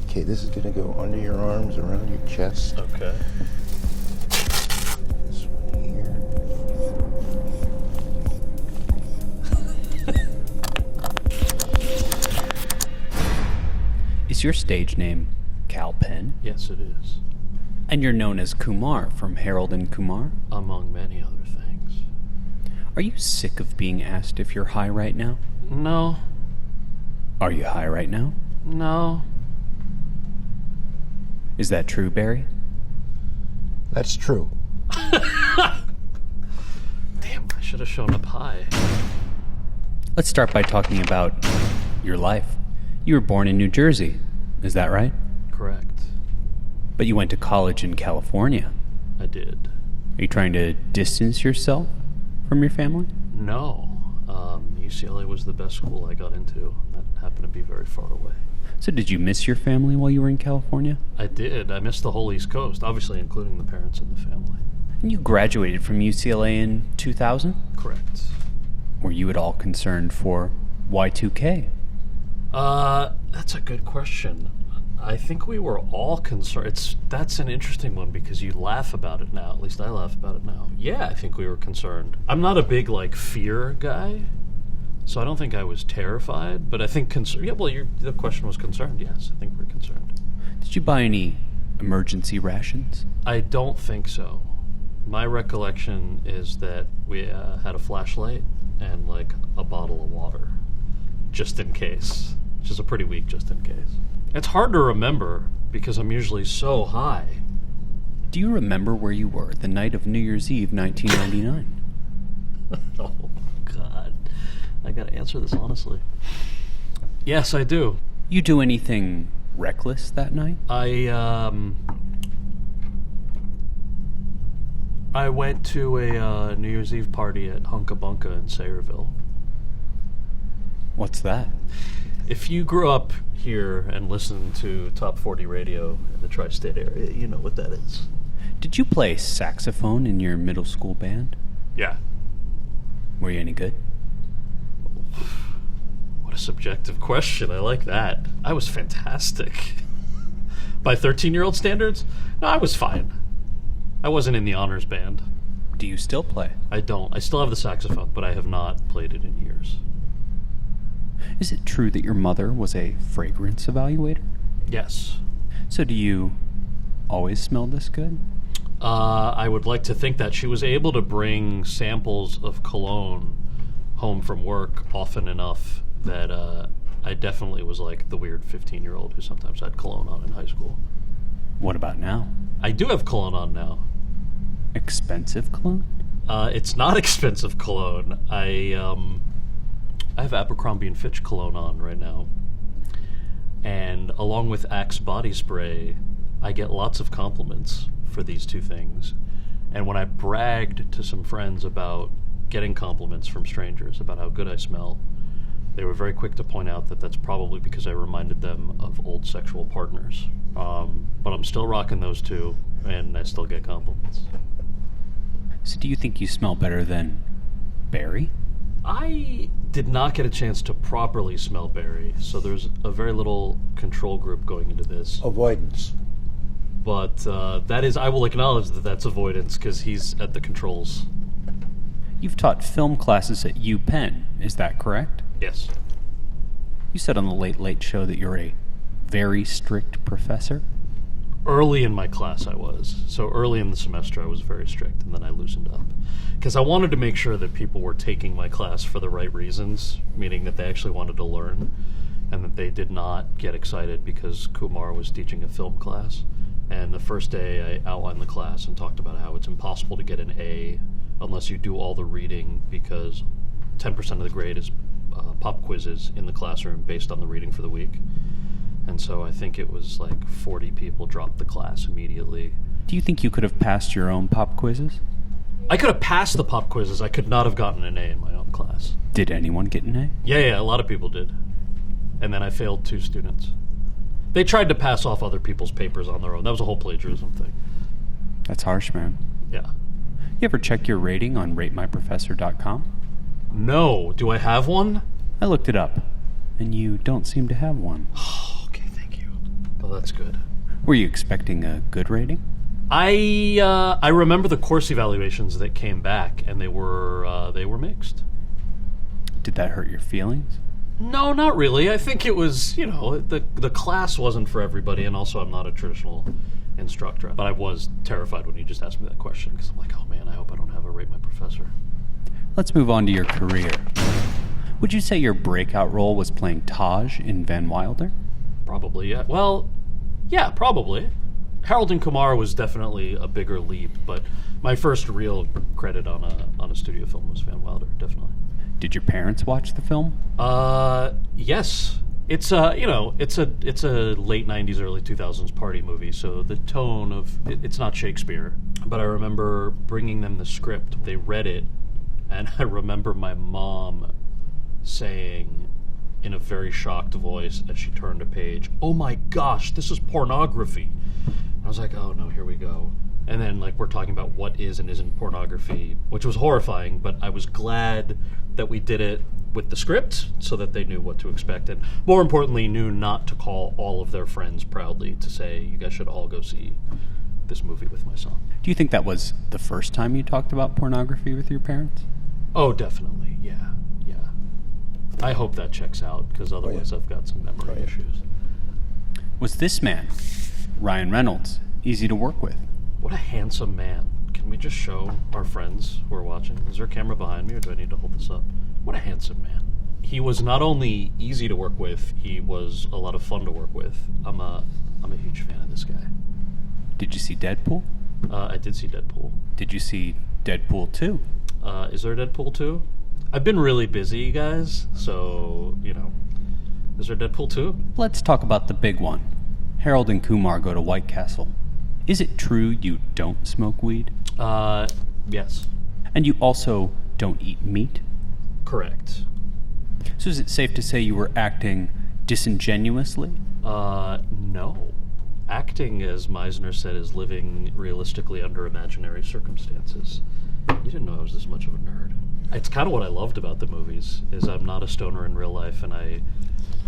Okay, this is gonna go under your arms, around your chest. Okay. This one here. Is your stage name Kal Penn? Yes, it is. And you're known as Kumar from Harold and Kumar? Among many other things. Are you sick of being asked if you're high right now? No. Are you high right now? No. Is that true, Barry? That's true. Damn, I should have shown up high. Let's start by talking about your life. You were born in New Jersey, is that right? Correct. But you went to college in California. I did. Are you trying to distance yourself from your family? No. UCLA was the best school I got into. That happened to be very far away. So did you miss your family while you were in California? I did. I missed the whole East Coast, obviously including the parents and the family. And you graduated from UCLA in 2000? Correct. Were you at all concerned for Y2K? That's a good question. I think we were all concerned. That's an interesting one because you laugh about it now. At least I laugh about it now. Yeah, I think we were concerned. I'm not a big, fear guy, so I don't think I was terrified, but I think the question was concerned, yes. I think we're concerned. Did you buy any emergency rations? I don't think so. My recollection is that we had a flashlight and, a bottle of water, just in case. Which is a pretty weak just in case. It's hard to remember because I'm usually so high. Do you remember where you were the night of New Year's Eve, 1999? Oh, God. I gotta answer this honestly. Yes, I do. You do anything reckless that night? I went to a New Year's Eve party at Hunka Bunka in Sayreville. What's that? If you grew up here and listened to Top 40 radio in the tri-state area, you know what that is. Did you play saxophone in your middle school band? Yeah. Were you any good? What a subjective question. I like that. I was fantastic. By 13-year-old standards? No, I was fine. I wasn't in the honors band. Do you still play? I don't. I still have the saxophone, but I have not played it in years. Is it true that your mother was a fragrance evaluator? Yes. So do you always smell this good? I would like to think that she was able to bring samples of cologne home from work often enough that I definitely was like the weird 15-year-old who sometimes had cologne on in high school. What about now? I do have cologne on now. Expensive cologne? It's not expensive cologne. I have Abercrombie & Fitch cologne on right now. And along with Axe body spray, I get lots of compliments for these two things. And when I bragged to some friends about getting compliments from strangers about how good I smell, they were very quick to point out that that's probably because I reminded them of old sexual partners. But I'm still rocking those two, and I still get compliments. So do you think you smell better than Barry? I did not get a chance to properly smell Barry, so there's a very little control group going into this. Avoidance. But that is, I will acknowledge that that's avoidance because he's at the controls. You've taught film classes at UPenn, is that correct? Yes. You said on the Late Late Show that you're a very strict professor? Early in my class I was. So early in the semester I was very strict, and then I loosened up. Because I wanted to make sure that people were taking my class for the right reasons, meaning that they actually wanted to learn, and that they did not get excited because Kumar was teaching a film class. And the first day I outlined the class and talked about how it's impossible to get an A unless you do all the reading, because 10% of the grade is pop quizzes in the classroom based on the reading for the week. And so I think it was 40 people dropped the class immediately. Do you think you could have passed your own pop quizzes? I could have passed the pop quizzes. I could not have gotten an A in my own class. Did anyone get an A? Yeah, a lot of people did. And then I failed 2 students. They tried to pass off other people's papers on their own. That was a whole plagiarism thing. That's harsh, man. Yeah. You ever check your rating on ratemyprofessor.com? No. Do I have one? I looked it up, and you don't seem to have one. Okay, thank you. Well, that's good. Were you expecting a good rating? I remember the course evaluations that came back, and they were mixed. Did that hurt your feelings? No, not really. I think it was, the class wasn't for everybody, and also I'm not a traditional instructor. But I was terrified when you just asked me that question, because I'm like, oh man, I hope I don't have a rate my professor. Let's move on to your career. Would you say your breakout role was playing Taj in Van Wilder? Probably, yeah. Well, yeah, probably. Harold and Kumar was definitely a bigger leap, but my first real credit on a studio film was Van Wilder, definitely. Did your parents watch the film? Yes. It's a late 90s, early 2000s party movie, so the tone of it's not Shakespeare. But I remember bringing them the script. They read it, and I remember my mom saying in a very shocked voice as she turned a page, "Oh my gosh, this is pornography." I was like, oh no, here we go. And then we're talking about what is and isn't pornography, which was horrifying, but I was glad that we did it with the script so that they knew what to expect, and more importantly, knew not to call all of their friends proudly to say, you guys should all go see this movie with my son. Do you think that was the first time you talked about pornography with your parents? Oh, definitely, yeah. I hope that checks out, because otherwise I've got some memory issues. Was this man, Ryan Reynolds, easy to work with? What a handsome man. Can we just show our friends who are watching? Is there a camera behind me, or do I need to hold this up? What a handsome man. He was not only easy to work with, he was a lot of fun to work with. I'm a huge fan of this guy. Did you see Deadpool? I did see Deadpool. Did you see Deadpool 2? Is there a Deadpool 2? I've been really busy, guys, so, is there Deadpool 2? Let's talk about the big one. Harold and Kumar go to White Castle. Is it true you don't smoke weed? Yes. And you also don't eat meat? Correct. So is it safe to say you were acting disingenuously? No. Acting, as Meisner said, is living realistically under imaginary circumstances. You didn't know I was this much of a nerd. It's kind of what I loved about the movies, is I'm not a stoner in real life, and I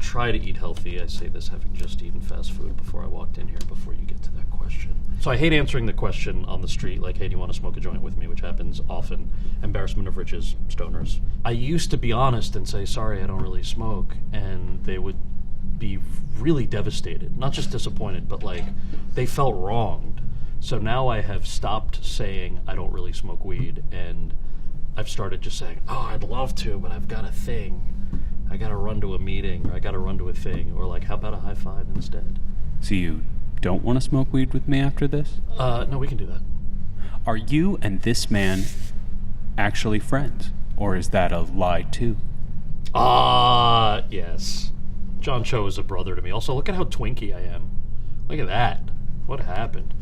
try to eat healthy. I say this having just eaten fast food before I walked in here, before you get to that question. So I hate answering the question on the street, like, hey, do you want to smoke a joint with me, which happens often. Embarrassment of riches, stoners. I used to be honest and say, sorry, I don't really smoke, and they would be really devastated. Not just disappointed, but they felt wronged. So now I have stopped saying I don't really smoke weed, and I've started just saying, oh, I'd love to, but I've got a thing. I gotta run to a meeting, or I gotta run to a thing, or how about a high five instead? So you don't want to smoke weed with me after this? No, we can do that. Are you and this man actually friends, or is that a lie too? Yes. John Cho is a brother to me. Also, look at how twinky I am. Look at that. What happened?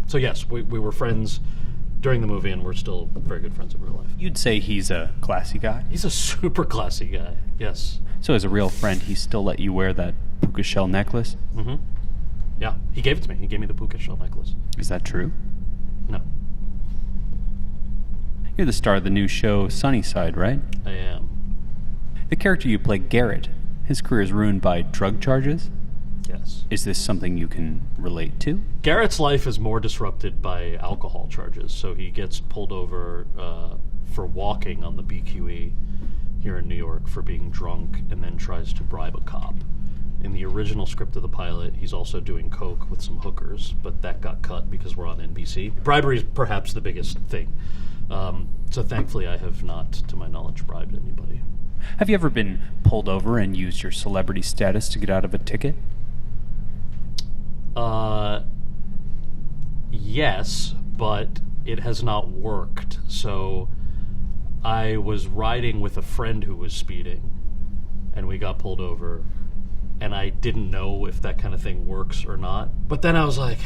So yes, we were friends during the movie, and we're still very good friends in real life. You'd say he's a classy guy? He's a super classy guy, yes. So as a real friend, he still let you wear that puka shell necklace? Mm-hmm. Yeah, he gave it to me. He gave me the puka shell necklace. Is that true? No. You're the star of the new show Sunnyside, right? I am. The character you play, Garrett, his career is ruined by drug charges? Yes. Is this something you can relate to? Garrett's life is more disrupted by alcohol charges, so he gets pulled over for walking on the BQE here in New York for being drunk, and then tries to bribe a cop. In the original script of the pilot, he's also doing coke with some hookers, but that got cut because we're on NBC. Bribery is perhaps the biggest thing. So thankfully I have not, to my knowledge, bribed anybody. Have you ever been pulled over and used your celebrity status to get out of a ticket? Yes, but it has not worked. So I was riding with a friend who was speeding, and we got pulled over, and I didn't know if that kind of thing works or not. But then I was like,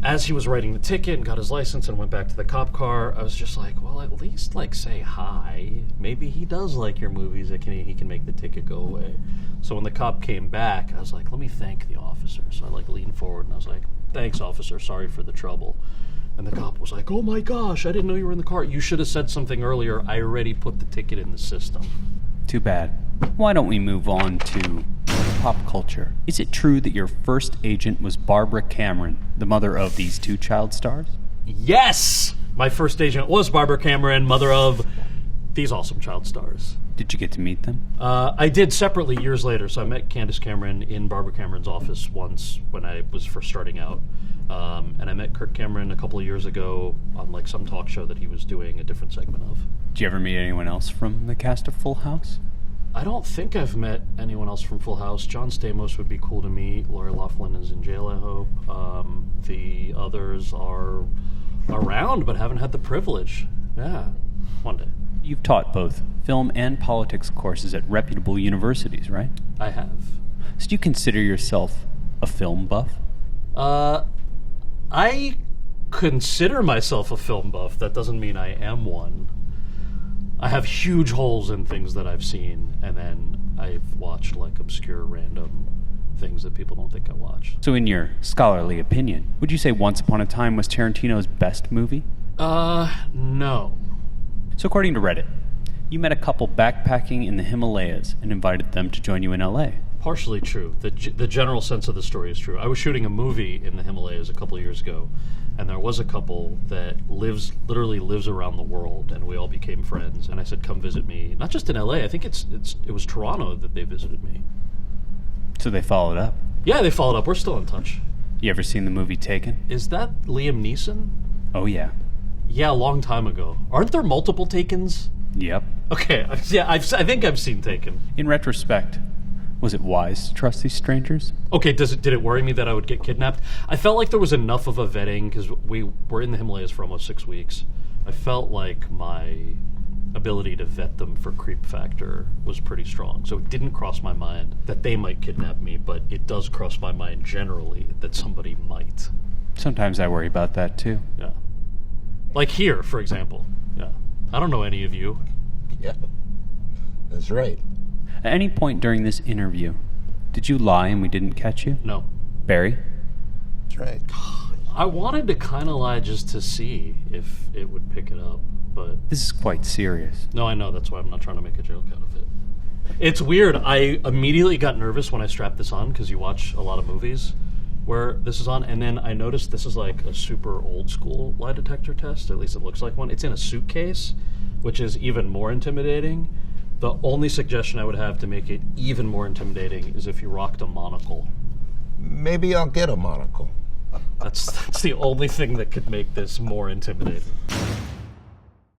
as he was writing the ticket and got his license and went back to the cop car, I was just like, well, at least say hi. Maybe he does like your movies. He can make the ticket go away. So when the cop came back, I was like, let me thank the officer. So I leaned forward and I was like, thanks, officer. Sorry for the trouble. And the cop was like, oh my gosh, I didn't know you were in the car. You should have said something earlier. I already put the ticket in the system. Too bad. Why don't we move on to pop culture. Is it true that your first agent was Barbara Cameron, the mother of these two child stars? Yes! My first agent was Barbara Cameron, mother of these awesome child stars. Did you get to meet them? I did separately years later. So I met Candace Cameron in Barbara Cameron's office once when I was first starting out. And I met Kirk Cameron a couple of years ago on like some talk show that he was doing a different segment of. Did you ever meet anyone else from the cast of Full House? I don't think I've met anyone else from Full House. John Stamos would be cool to meet. Lori Loughlin is in jail, I hope. The others are around but haven't had the privilege. Yeah, one day. You've taught both film and politics courses at reputable universities, right? I have. So do you consider yourself a film buff? I consider myself a film buff. That doesn't mean I am one. I have huge holes in things that I've seen, and then I've watched like obscure random things that people don't think I watch. So in your scholarly opinion, would you say Once Upon a Time was Tarantino's best movie? No. So according to Reddit, you met a couple backpacking in the Himalayas and invited them to join you in LA. Partially true. The general sense of the story is true. I was shooting a movie in the Himalayas a couple of years ago, and there was a couple that literally lives around the world, and we all became friends. And I said, "Come visit me." Not just in LA. I think it was Toronto that they visited me. So they followed up. Yeah, they followed up. We're still in touch. You ever seen the movie Taken? Is that Liam Neeson? Oh yeah. Yeah, a long time ago. Aren't there multiple Takens? Yep. Okay, yeah, I think I've seen Taken. In retrospect, was it wise to trust these strangers? Okay, did it worry me that I would get kidnapped? I felt like there was enough of a vetting because we were in the Himalayas for almost 6 weeks. I felt like my ability to vet them for creep factor was pretty strong. So it didn't cross my mind that they might kidnap me, but it does cross my mind generally that somebody might. Sometimes I worry about that too. Yeah. Like here, for example. Yeah. I don't know any of you. Yeah, that's right. At any point during this interview, did you lie and we didn't catch you? No. Barry? That's right. I wanted to kind of lie just to see if it would pick it up, but... This is quite serious. No, I know. That's why I'm not trying to make a joke out of it. It's weird. I immediately got nervous when I strapped this on because you watch a lot of movies where this is on, and then I noticed this is like a super old school lie detector test. At least it looks like one. It's in a suitcase, which is even more intimidating. The only suggestion I would have to make it even more intimidating is if you rocked a monocle. Maybe I'll get a monocle. That's the only thing that could make this more intimidating.